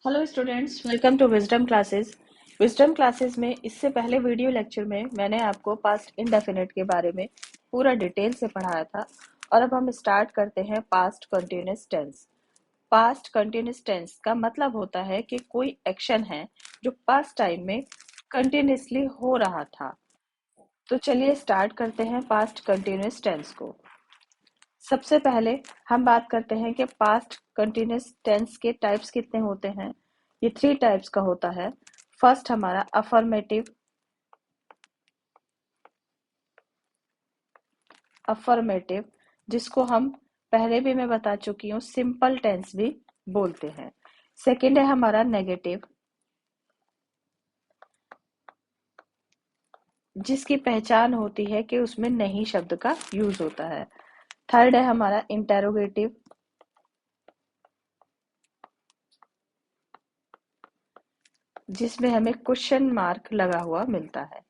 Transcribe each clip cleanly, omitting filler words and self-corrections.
Hello students, welcome to Wisdom Classes. Wisdom Classes में इससे पहले वीडियो लेक्चर में मैंने आपको पास्ट इंडेफिनिट के बारे में पूरा डिटेल से पढ़ाया था और अब हम स्टार्ट करते हैं past continuous tense. Past continuous tense का मतलब होता है कि कोई एक्शन है जो पास्ट टाइम में कंटिन्यूअसली हो रहा था। तो चलिए स्टार्ट करते हैं पास्ट कंटिन्यूअस टेंस को। सबसे पहले हम बात करते हैं कि पास्ट कंटिन्यूअस टेंस के टाइप्स कितने होते हैं। ये 3 टाइप्स का होता है। फर्स्ट हमारा अफर्मेटिव, जिसको हम पहले भी मैं बता चुकी हूँ सिंपल टेंस भी बोलते हैं। सेकंड है हमारा नेगेटिव, जिसकी पहचान होती है कि उसमें नहीं शब्द का यूज होता है। थर्ड है हमारा इंटेरोगेटिव, जिसमें हमें क्वेश्चन मार्क लगा हुआ मिलता है।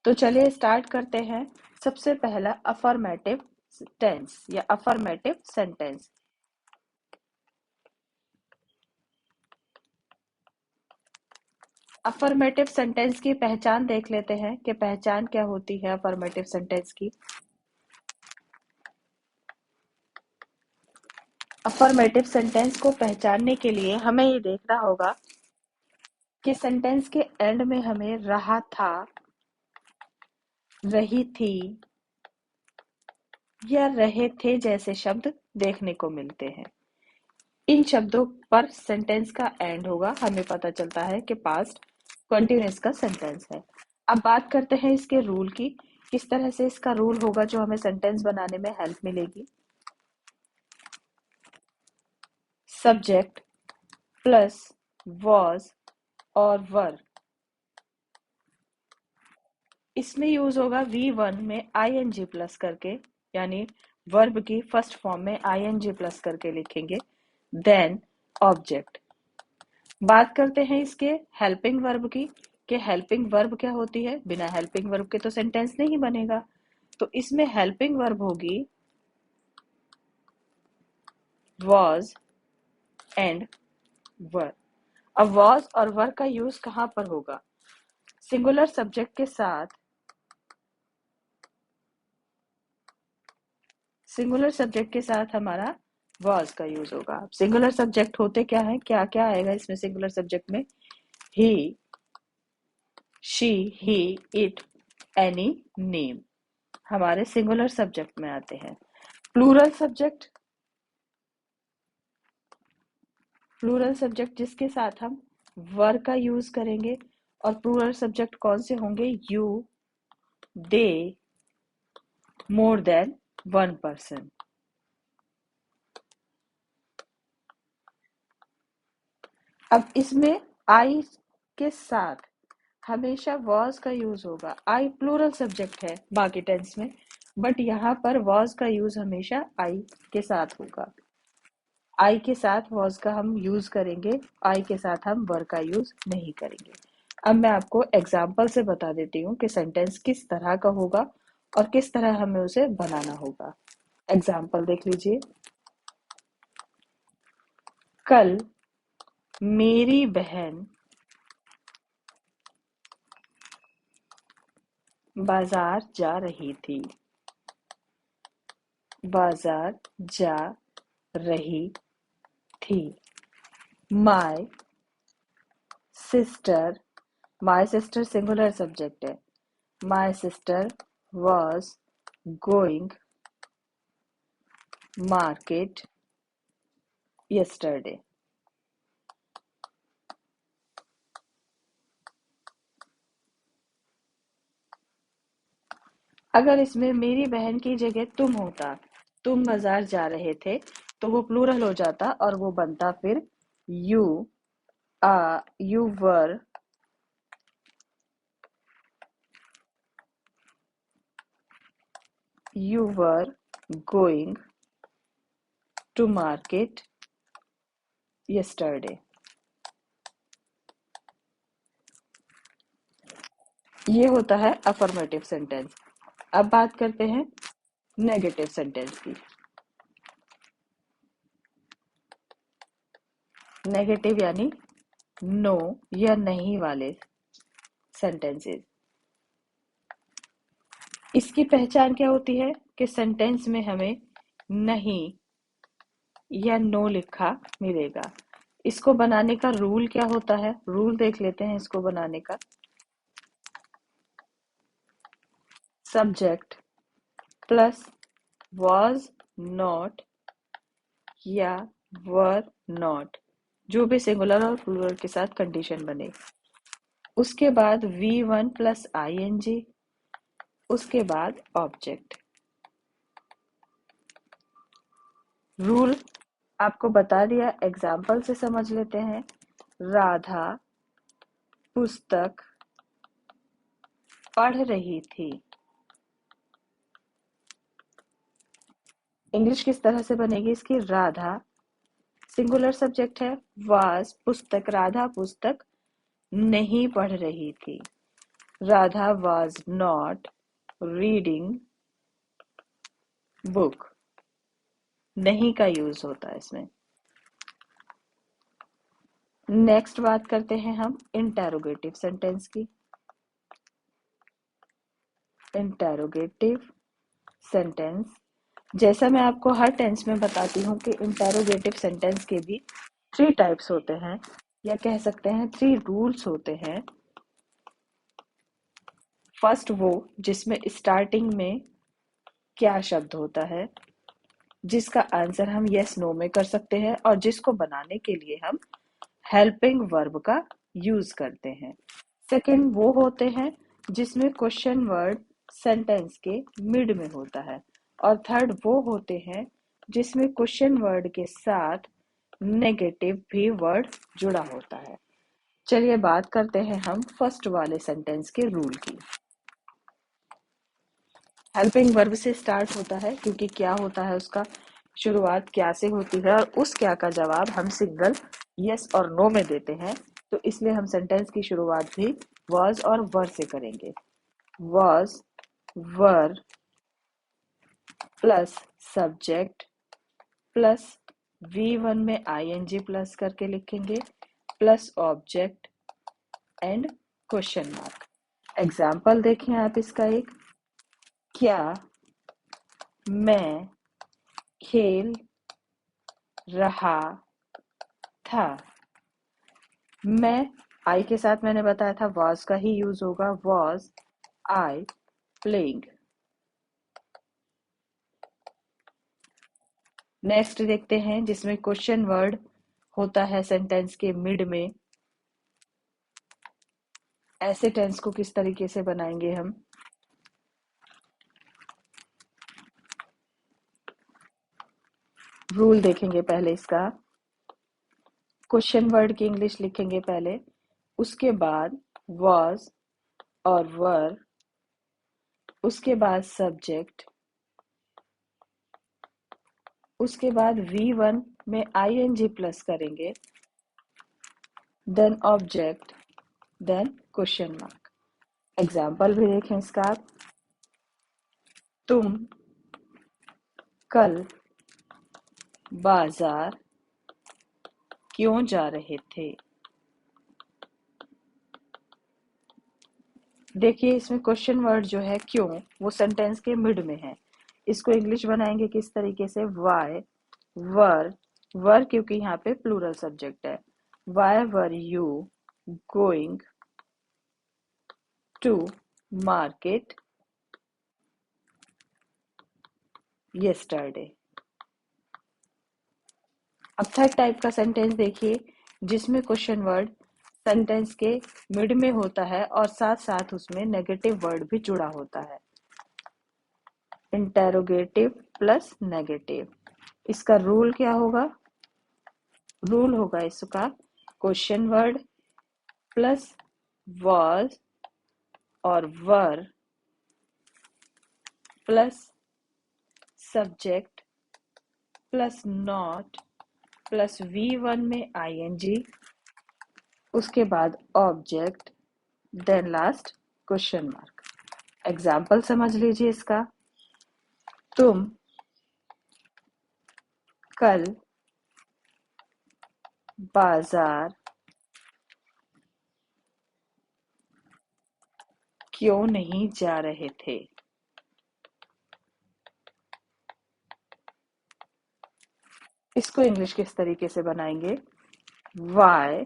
तो चलिए स्टार्ट करते हैं। सबसे पहला अफर्मेटिव टेंस या अफर्मेटिव सेंटेंस। अफर्मेटिव सेंटेंस की पहचान देख लेते हैं कि पहचान क्या होती है अफर्मेटिव सेंटेंस की। अफर्मेटिव सेंटेंस को पहचानने के लिए हमें ये देखना होगा कि सेंटेंस के एंड में हमें रहा था, रही थी या रहे थे जैसे शब्द देखने को मिलते हैं। इन शब्दों पर सेंटेंस का एंड होगा, हमें पता चलता है कि पास्ट कंटिन्यूअस का सेंटेंस है। अब बात करते हैं इसके रूल की, किस तरह से इसका रूल होगा जो हमें सेंटेंस बनाने में हेल्प मिलेगी। सब्जेक्ट प्लस वॉज और वर, इसमें यूज होगा V1 में ing प्लस करके, यानी वर्ब की फर्स्ट फॉर्म में ing प्लस करके लिखेंगे। Then object. बात करते हैं इसके हेल्पिंग वर्ब की, कि हेल्पिंग वर्ब क्या होती है। बिना हेल्पिंग वर्ब के तो सेंटेंस नहीं बनेगा, तो इसमें हेल्पिंग वर्ब होगी was एंड वर। अब was और वर का यूज कहां पर होगा। सिंगुलर सब्जेक्ट के साथ, सिंगुलर सब्जेक्ट के साथ हमारा was का यूज होगा। सिंगुलर सब्जेक्ट होते क्या है, क्या क्या आएगा इसमें सिंगुलर सब्जेक्ट में। he, she, he, it, any, name हमारे सिंगुलर सब्जेक्ट में आते हैं। प्लूरल सब्जेक्ट, प्लूरल सब्जेक्ट जिसके साथ हम वर का यूज करेंगे, और प्लूरल सब्जेक्ट कौन से होंगे। You, they, more than one person. अब इसमें आई के साथ हमेशा वॉज का यूज होगा। आई प्लूरल सब्जेक्ट है बाकी टेंस में, बट यहाँ पर वॉज का यूज हमेशा आई के साथ होगा। आई के साथ वॉज का हम यूज करेंगे, आई के साथ हम वर का यूज नहीं करेंगे। अब मैं आपको एग्जाम्पल से बता देती हूँ कि सेंटेंस किस तरह का होगा और किस तरह हमें उसे बनाना होगा। एग्जाम्पल देख लीजिए। कल मेरी बहन बाजार जा रही थी। बाजार जा रही थी। My sister, my sister singular subject है। My sister was going market yesterday। अगर इसमें मेरी बहन की जगह तुम होता, तुम बाजार जा रहे थे, तो वो प्लूरल हो जाता और वो बनता फिर you, you were, you were going to market yesterday। ये होता है अफर्मेटिव सेंटेंस। अब बात करते हैं नेगेटिव सेंटेंस की। नेगेटिव यानी नो या नहीं वाले सेंटेंसेस। इसकी पहचान क्या होती है कि सेंटेंस में हमें नहीं या नो लिखा मिलेगा। इसको बनाने का रूल क्या होता है, रूल देख लेते हैं इसको बनाने का। सब्जेक्ट प्लस was नॉट या वर नॉट, जो भी सिंगुलर और प्लूरल के साथ कंडीशन बने। उसके बाद V1 प्लस ing, उसके बाद ऑब्जेक्ट। रूल आपको बता दिया, एग्जाम्पल से समझ लेते हैं। राधा पुस्तक पढ़ रही थी। इंग्लिश किस तरह से बनेगी इसकी? राधा सिंगुलर सब्जेक्ट है, वाज पुस्तक, राधा पुस्तक नहीं पढ़ रही थी। Radha was not reading book. नहीं का यूज होता है इसमें। नेक्स्ट बात करते हैं हम इंटेरोगेटिव सेंटेंस की। इंटेरोगेटिव सेंटेंस, जैसा मैं आपको हर टेंस में बताती हूँ कि इंटेरोगेटिव सेंटेंस के भी 3 टाइप्स होते हैं, या कह सकते हैं 3 रूल्स होते हैं। फर्स्ट वो जिसमें स्टार्टिंग में क्या शब्द होता है, जिसका आंसर हम यस नो में कर सकते हैं और जिसको बनाने के लिए हम हेल्पिंग वर्ब का यूज करते हैं। सेकंड वो होते हैं जिसमें क्वेश्चन वर्ड सेंटेंस के मिड में होता है। और थर्ड वो होते हैं जिसमें क्वेश्चन वर्ड के साथ नेगेटिव भी वर्ड जुड़ा होता है। चलिए बात करते हैं हम फर्स्ट वाले सेंटेंस के रूल की। हेल्पिंग वर्ब से स्टार्ट होता है क्योंकि क्या होता है, उसका शुरुआत क्या से होती है और उस क्या का जवाब हम सिंगल यस और नो में देते हैं, तो इसलिए हम सेंटेंस की शुरुआत भी was और वर से करेंगे। was, were plus subject plus V1 में ing प्लस करके लिखेंगे plus object and question mark. Example देखें आप इसका एक। क्या मैं खेल रहा था। मैं आई के साथ मैंने बताया था was का ही यूज होगा। was I playing। नेक्स्ट देखते हैं जिसमें क्वेश्चन वर्ड होता है सेंटेंस के मिड में। ऐसे टेंस को किस तरीके से बनाएंगे हम? रूल देखेंगे पहले इसका। क्वेश्चन वर्ड की इंग्लिश लिखेंगे पहले, उसके बाद was और वर, उसके बाद सब्जेक्ट, उसके बाद V1 में ing प्लस करेंगे, then object, then question mark. Example भी देखें इसका आप। तुम कल बाजार क्यों जा रहे थे? देखिए इसमें क्वेश्चन वर्ड जो है क्यों, वो सेंटेंस के मिड में है। इसको इंग्लिश बनाएंगे किस तरीके से? वाई वर, वर क्योंकि यहाँ पे प्लूरल सब्जेक्ट है। Why were you going to market yesterday। अब थर्ड टाइप का सेंटेंस देखिए जिसमें क्वेश्चन वर्ड सेंटेंस के मिड में होता है और साथ साथ उसमें नेगेटिव वर्ड भी जुड़ा होता है। इंटेरोगेटिव प्लस नेगेटिव, इसका रूल क्या होगा? रूल होगा इसका क्वेश्चन वर्ड प्लस was और were plus subject plus not plus V1 में ing, उसके बाद object, then last question mark. Example समझ लीजिए इसका। तुम कल बाजार क्यों नहीं जा रहे थे? इसको इंग्लिश किस तरीके से बनाएंगे? Why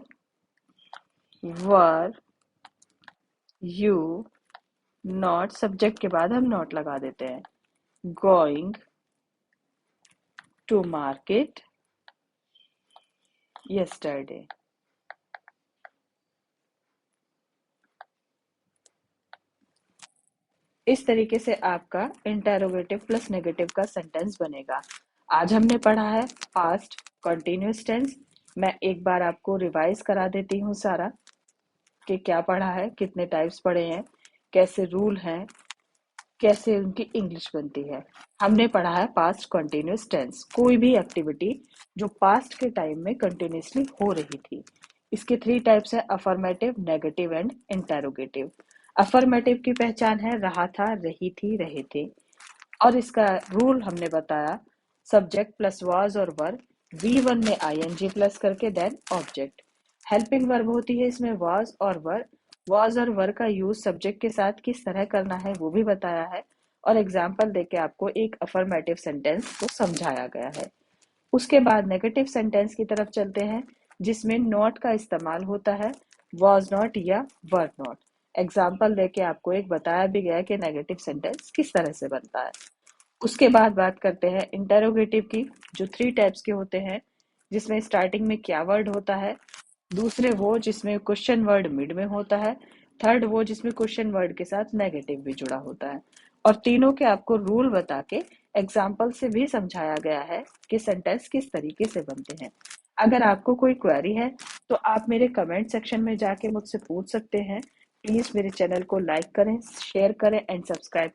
were you not, subject के बाद हम नॉट लगा देते हैं, going to market yesterday. इस तरीके से आपका इंटेरोगेटिव प्लस नेगेटिव का सेंटेंस बनेगा। आज हमने पढ़ा है पास्ट कंटिन्यूअस टेंस। मैं एक बार आपको रिवाइज करा देती हूँ सारा कि क्या पढ़ा है, कितने टाइप्स पढ़े हैं, कैसे रूल हैं, कैसे उनकी इंग्लिश बनती है। हमने पढ़ा है पास्ट कंटिन्यूअस टेंस, कोई भी एक्टिविटी जो पास्ट के टाइम में कंटिन्यूअसली हो रही थी। इसके 3 टाइप्स है, affirmative, negative and interrogative. Affirmative की पहचान है रहा था, रही थी, रहे थे। और इसका रूल हमने बताया, सब्जेक्ट प्लस वाज और वर, V1 में ing प्लस करके देन ऑब्जेक्ट। हेल्पिंग वर्ब होती है इसमें वाज और वर। वाज और वर का यूज सब्जेक्ट के साथ किस तरह करना है वो भी बताया है, और एग्जाम्पल देके आपको एक अफर्मेटिव सेंटेंस को समझाया गया है। उसके बाद नेगेटिव सेंटेंस की तरफ चलते हैं, जिसमें नॉट का इस्तेमाल होता है, वॉज नॉट या वर नॉट। एग्जाम्पल देके आपको एक बताया भी गया कि नेगेटिव सेंटेंस किस तरह से बनता है। उसके बाद बात करते हैं इंटेरोगेटिव की, जो 3 टाइप्स के होते हैं, जिसमें स्टार्टिंग में क्या वर्ड होता है, दूसरे वो जिसमें क्वेश्चन वर्ड मिड में होता है, थर्ड वो जिसमें क्वेश्चन वर्ड के साथ नेगेटिव भी जुड़ा होता है। और तीनों के आपको रूल बता के एग्जाम्पल से भी समझाया गया है कि सेंटेंस किस तरीके से बनते हैं। अगर आपको कोई क्वेरी है तो आप मेरे कमेंट सेक्शन में जाके मुझसे पूछ सकते हैं। प्लीज मेरे चैनल को लाइक करें, शेयर करें एंड सब्सक्राइब